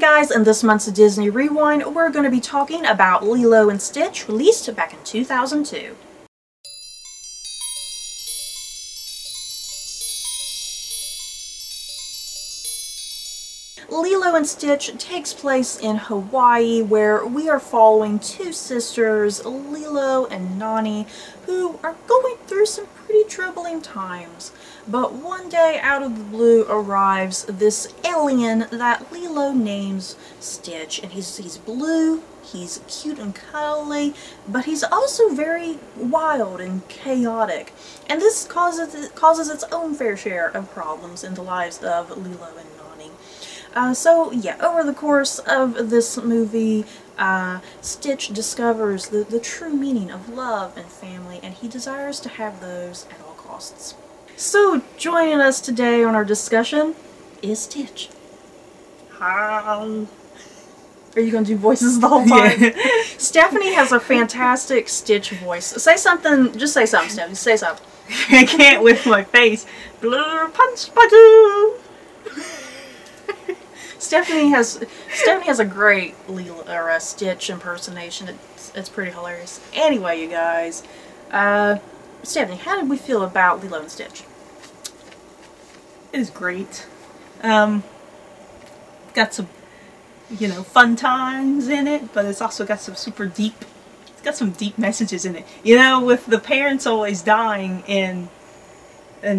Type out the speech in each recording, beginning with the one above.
guys, in this month's Disney Rewind, we're going to be talking about Lilo and Stitch, released back in 2002. Lilo and Stitch takes place in Hawaii, where we are following two sisters, Lilo and Nani, who are going through some pretty troubling times. But one day, out of the blue, arrives this alien that Lilo names Stitch, and he's blue, he's cute and cuddly, but he's also very wild and chaotic. And this causes its own fair share of problems in the lives of Lilo and Nani. So yeah, over the course of this movie, Stitch discovers the true meaning of love and family, and he desires to have those at all costs. So joining us today on our discussion is Stitch. Hi. Are you going to do voices the whole time? Yeah. Stephanie has a fantastic Stitch voice. Say something, just say something, Stephanie, say something. I can't with my face. Punch, badoo. Stephanie has a great Lilo or a Stitch impersonation. It's pretty hilarious. Anyway, you guys, Stephanie, how did we feel about Lilo and Stitch? It is great. Got some, fun times in it, but it's also got some it's got some deep messages in it. With the parents always dying in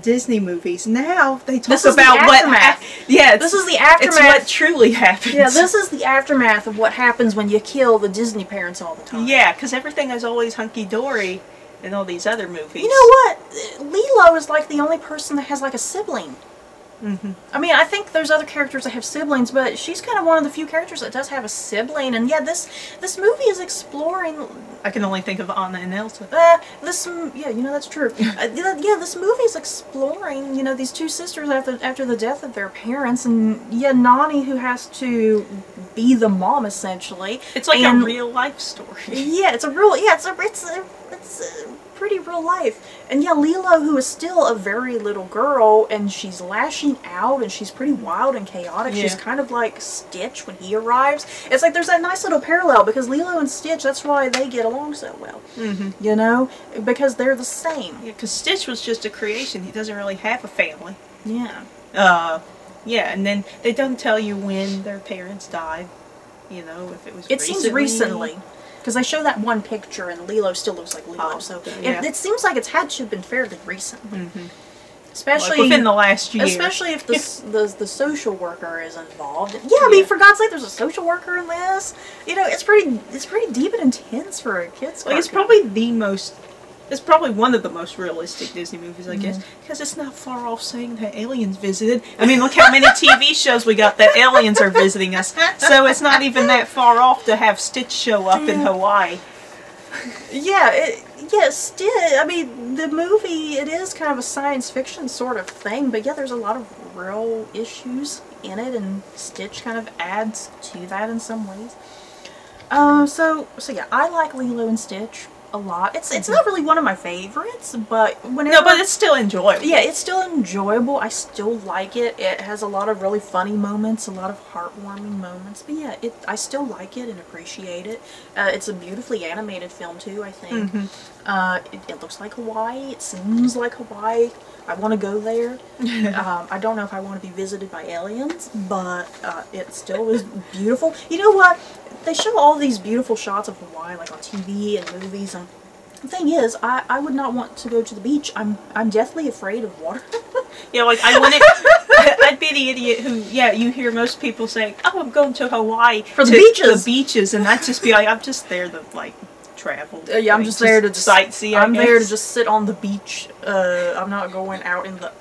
Disney movies, now they talk about what this is the aftermath. It's what truly happens. Yeah, this is the aftermath of what happens when you kill the Disney parents all the time. Yeah, because everything is always hunky-dory in all these other movies. You know what? Lilo is like the only person that has like a sibling. Mm-hmm. I mean, I think there's other characters that have siblings, but she's kind of one of the few characters that does have a sibling. And yeah, this movie is exploring. I can only think of Anna and Elsa. Yeah, that's true. Yeah, this movie is exploring, these two sisters after the death of their parents, and yeah, Nani, who has to be the mom essentially. It's like a real life story. Yeah, it's pretty real life. And yeah, Lilo, who is still a very little girl, and she's lashing out, and she's pretty wild and chaotic. Yeah. She's kind of like Stitch when he arrives. It's like there's that nice little parallel, because Lilo and Stitch, that's why they get along so well. Mm-hmm. Because they're the same. Yeah, because Stitch was just a creation. He doesn't really have a family. Yeah. Yeah, and then they don't tell you when their parents died. If it was It seems recently. Because they show that one picture, and Lilo still looks like Lilo, so yeah. It seems like it's had to have been fairly recent. Mm-hmm. Especially like within the last year. Especially if the social worker is involved. Yeah, I mean, for God's sake, there's a social worker in this. It's pretty deep and intense for a kid's cartoon. It's probably one of the most realistic Disney movies, I guess, because it's not far off saying that aliens visited. I mean, look how many TV shows we got that aliens are visiting us. So it's not even that far off to have Stitch show up in Hawaii. Yeah, I mean, the movie, it is kind of a science fiction sort of thing, but yeah, there's a lot of real issues in it, and Stitch kind of adds to that in some ways. So yeah, I like Lilo and Stitch a lot. It's not really one of my favorites, but whenever... No, but it's still enjoyable. Yeah, it's still enjoyable. I still like it. It has a lot of really funny moments, a lot of heartwarming moments, but yeah, I still like it and appreciate it. It's a beautifully animated film too, I think. Mm-hmm. It looks like Hawaii. It seems like Hawaii. I want to go there. I don't know if I want to be visited by aliens, but it still is beautiful. You know what? They show all these beautiful shots of Hawaii, like on TV and movies, and the thing is, I would not want to go to the beach. I'm deathly afraid of water. Yeah, like I wouldn't. I'd be the idiot who, you hear most people saying, "Oh, I'm going to Hawaii for the beaches." The beaches, and I'd just be like, I'm just there to travel. Yeah, I'm just there to sightsee. I'm there to just sit on the beach. I'm not going out in the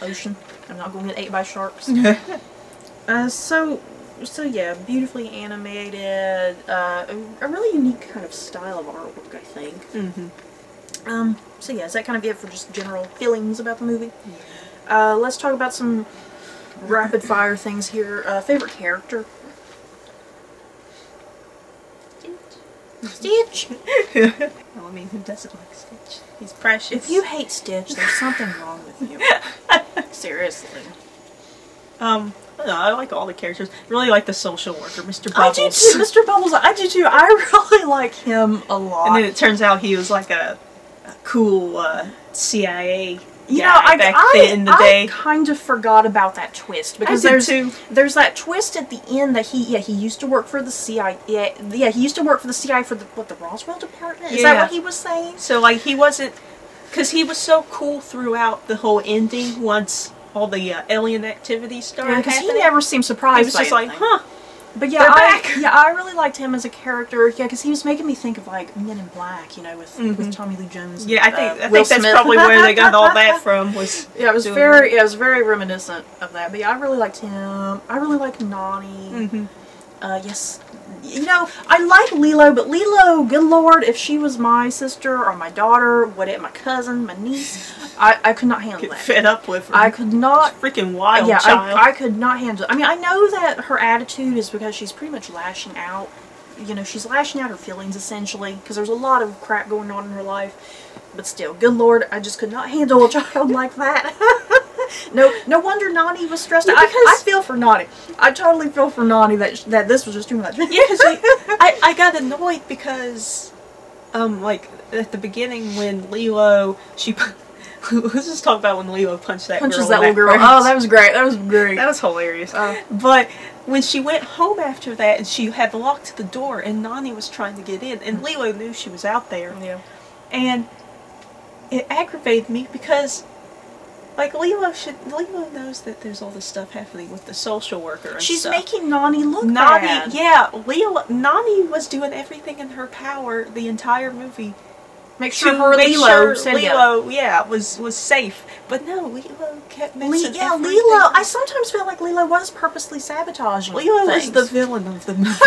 ocean. I'm not going to get ate by sharks. So yeah, beautifully animated, a really unique kind of style of artwork, I think. Mm-hmm. So yeah, is that kind of it for just general feelings about the movie? Yeah. Let's talk about some rapid fire things here. Favorite character? Stitch! Well, I mean, who doesn't like Stitch? He's precious. If you hate Stitch, there's something wrong with you. Seriously. don't know, I like all the characters. I really like the social worker, Mr. I Bubbles. do too, Mr. Bubbles. I do too. I really like him a lot. And then it turns out he was like a cool CIA you guy know, I kind of forgot about that twist because there's that twist at the end that he used to work for the CIA. Yeah, he used to work for the CIA for the Roswell department. Is that what he was saying? So like he wasn't, because he was so cool throughout the whole ending. Once all the alien activity started because happening, he never seemed surprised. He was by just like, anything. huh. But yeah, I really liked him as a character. Yeah, because he was making me think of like Men in Black, you know, with Tommy Lee Jones. Yeah, and, I think that's probably where they got all that from. Was it was very reminiscent of that. But yeah, I really liked him. I really liked Nani. Yes, you know, I like Lilo, but Lilo, good lord, if she was my sister or my daughter, my cousin, my niece, I could not handle that. Fed up with her. I could not. Freaking wild child. I could not handle it. I mean, I know that her attitude is because she's pretty much lashing out. You know, she's lashing out her feelings, essentially, because there's a lot of crap going on in her life. But still, good lord, I just could not handle a child like that. No wonder Nani was stressed out. I feel for Nani. I totally feel for Nani that this was just too much. Yeah, because I got annoyed because, like, at the beginning when Lilo, let's just talk about when Lilo punches that little girl. Oh, that was great. That was great. That was hilarious. But when she went home after that and she had locked the door and Nani was trying to get in and Lilo knew she was out there. Yeah. And it aggravated me because, like, Lilo knows that there's all this stuff happening with the social worker and She's stuff. making Nani look bad. Yeah, Nani was doing everything in her power the entire movie. Make sure Lilo was safe. But no, Lilo kept messing Lilo. I sometimes feel like Lilo was purposely sabotaging Lilo things. was the villain of the movie.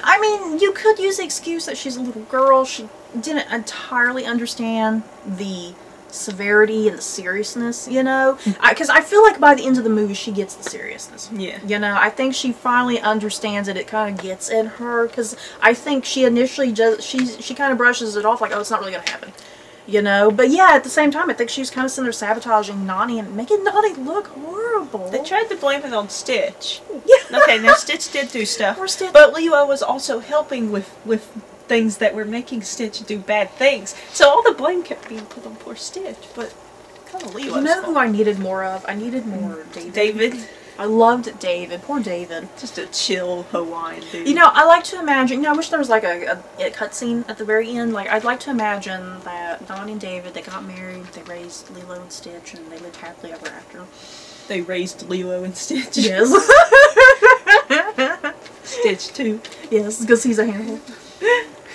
I mean, you could use the excuse that she's a little girl. She didn't entirely understand the severity and the seriousness, you know? Because I feel like by the end of the movie she gets the seriousness. Yeah. You know, I think she finally understands it. It kind of gets in her, because I think she initially just, she kind of brushes it off like, oh, it's not really going to happen. You know? But yeah, at the same time, I think she was kind of sitting there sabotaging Nani and making Nani look horrible. They tried to blame it on Stitch. Yeah. Okay, now Stitch did do stuff. But Lilo was also helping with things that were making Stitch do bad things. So all the blame kept being put on poor Stitch, but kind of Lilo's You know who I needed more of? I needed more David. I loved David. Poor David. Just a chill Hawaiian dude. You know, I like to imagine, you know, I wish there was like a cutscene at the very end. Like, I'd like to imagine that Donnie and David, they got married, they raised Lilo and Stitch, and they lived happily ever after. They raised Lilo and Stitch. Yes. Stitch too. Yes, because he's a handful.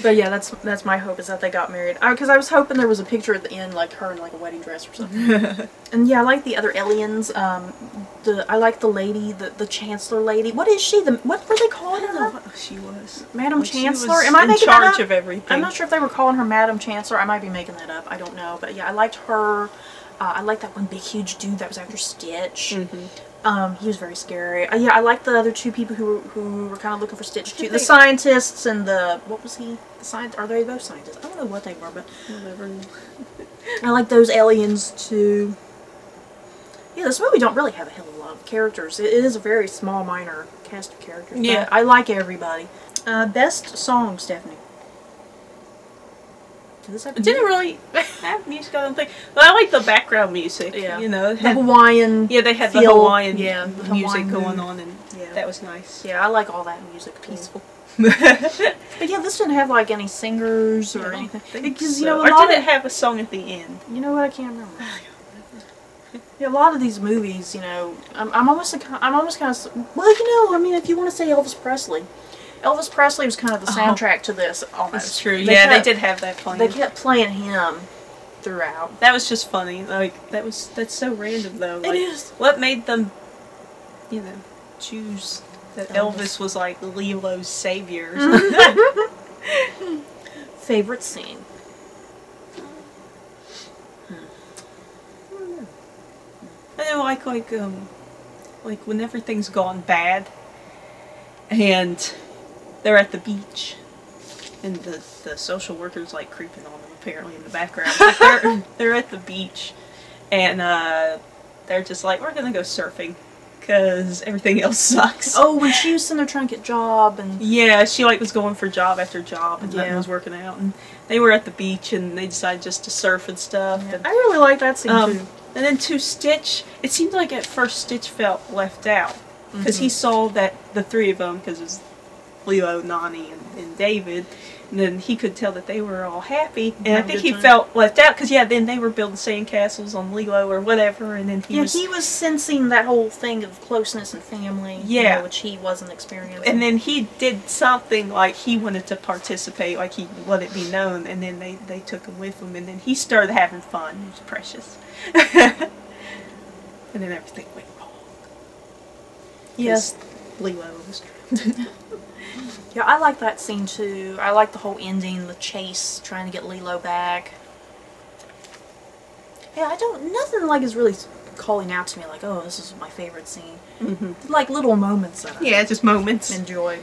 But yeah, that's my hope, is that they got married. Because I was hoping there was a picture at the end, like her in like a wedding dress or something. And yeah, I like the other aliens. I like the lady, the Chancellor lady. What is she? What were they calling her? She was Madam Chancellor. She was Am I making in charge that up? of everything? I'm not sure if they were calling her Madam Chancellor. I might be making that up. I don't know. But yeah, I liked her. I liked that one big huge dude that was after Stitch. He was very scary. Yeah, I like the other two people who were kind of looking for Stitch too. The scientists and what was he? The scientist? Are they both scientists? I don't know what they were, but whatever. I like those aliens too. Yeah, this movie don't really have a hell of a lot of characters. It is a very small, minor cast of characters. Yeah, I like everybody. Best song, Stephanie. It didn't really have music, I don't think. But I like the background music. Yeah. You know, the Hawaiian. Yeah, they had the Hawaiian the music Hawaiian going on, and that was nice. Yeah, I like all that music. Peaceful. But yeah, this didn't have like any singers or anything. Because you know, or did it have a song at the end? You know what? I can't remember. Yeah, a lot of these movies, you know, I'm almost kind of, well, you know, I mean, if you want to say Elvis Presley. Elvis Presley was kind of the soundtrack to this, almost. That's true. They did have that playing. They kept playing him throughout. That was just funny. Like, that's so random, though. Like, it is. What made them, you know, choose that Elvis was, like, Lilo's savior? Favorite scene? I know, like when everything's gone bad, and they're at the beach, and the social worker's like creeping on them apparently in the background. Like they're at the beach, and they're just like, we're gonna go surfing, because everything else sucks. Oh, when she was sitting there trying to get a job and... Yeah, she like was going for job after job and nothing Yeah. was working out. And they were at the beach and they decided just to surf and stuff. Yeah, And, I really like that scene too. and then to Stitch, it seemed like at first Stitch felt left out. Because he saw that the three of them, because it was Lilo, Nani, and David, and then he could tell that they were all happy. And I Having a think good he time. felt left out because, yeah, then they were building sandcastles on Lilo or whatever, and then he was sensing that whole thing of closeness and family, Yeah. which he wasn't experiencing. And then he did something like he wanted to participate, like he let it be known, and then they took him with him, and then he started having fun. It was precious. And then everything went wrong. Yes. Lilo was Yeah, I like that scene too. I like the whole ending, the chase, trying to get Lilo back. Yeah, nothing like is really calling out to me like, oh, this is my favorite scene. Like little moments that I just moments. enjoy.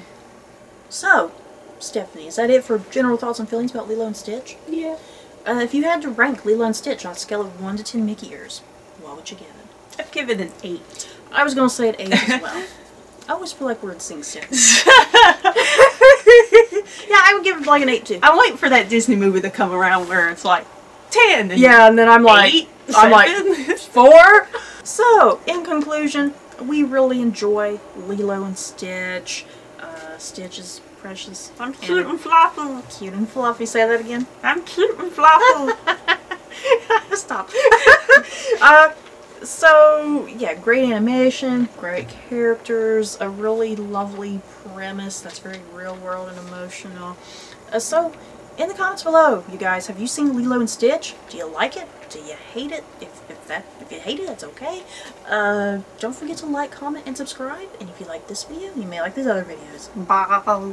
So, Stephanie, is that it for general thoughts and feelings about Lilo and Stitch? Yeah. If you had to rank Lilo and Stitch on a scale of 1 to 10 Mickey ears, what would you give it? I'd give it an 8. I was going to say an 8 as well. I always feel like we're at Sing Sing. Yeah, I would give it like an 8 too. I'm waiting for that Disney movie to come around where it's like 10 and Yeah, and then I'm like, 8, I'm like 7. 4. So, in conclusion, we really enjoy Lilo and Stitch. Stitch is precious. I'm cute and fluffy. Cute and fluffy. Say that again. I'm cute and fluffy. Stop. So, yeah, great animation, great characters, a really lovely premise that's very real world and emotional. So, in the comments below, you guys, have you seen Lilo and Stitch? Do you like it? Do you hate it? If you hate it, that's okay. Don't forget to like, comment, and subscribe. And if you like this video, you may like these other videos. Bye.